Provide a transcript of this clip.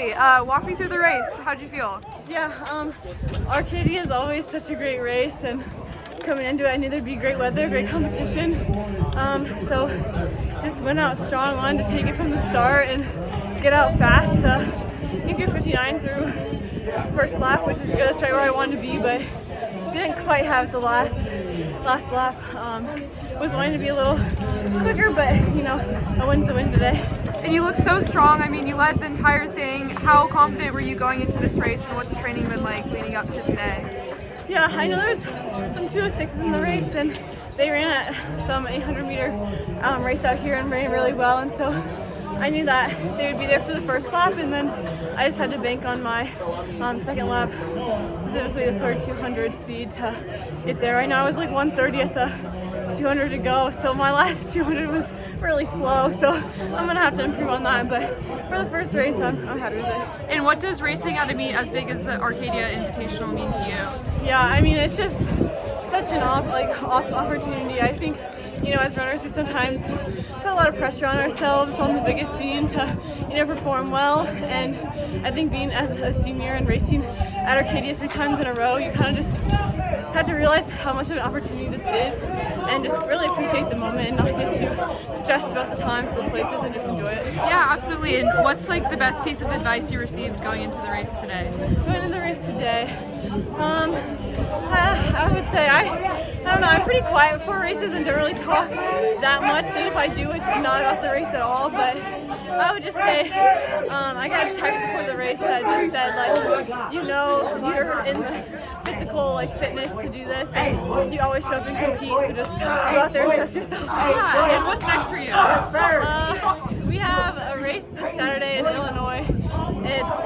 Walk me through the race. How'd you feel? Yeah, Arcadia is always such a great race, and coming into it I knew there'd be great weather, great competition. So just went out strong, wanted to take it from the start and get out fast. I think you're 59 through first lap, which is good. That's right where I wanted to be, but didn't quite have the last lap. Was wanting to be a little quicker, but you know, a win's a win today. And you look so strong. I mean, you led the entire thing. How confident were you going into this race, and what's training been like leading up to today? Yeah, I know there's some 206s in the race, and they ran at some 800-meter race out here and ran really well, and so I knew that they would be there for the first lap, and then I just had to bank on my second lap, specifically the third 200 speed to get there. Right now I was like 130 at the 200 to go, so my last 200 was really slow, so I'm gonna have to improve on that, but for the first race I'm happy with it. And what does racing at a meet as big as the Arcadia Invitational mean to you? Yeah, I mean, it's just such an awesome opportunity. I think, you know, as runners we sometimes put a lot of pressure on ourselves on the biggest scene to, you know, perform well, and I think being as a senior and racing at Arcadia 3 times in a row, you kind of just have to realize how much of an opportunity this is and just really appreciate the moment and not get too stressed about the times, the places, and just enjoy it. Yeah, absolutely. And what's like the best piece of advice you received going into the race today? Going into the race today, I would say I don't know, I'm pretty quiet before races and don't really talk that much, and if I do, it's not about the race at all, but I would just say, I got a text before the race that just said, like, you know, you're in the physical, like, fitness to do this, and you always show up and compete, so just go out there and trust yourself. Yeah, and what's next for you? We have a race this Saturday in Illinois. It's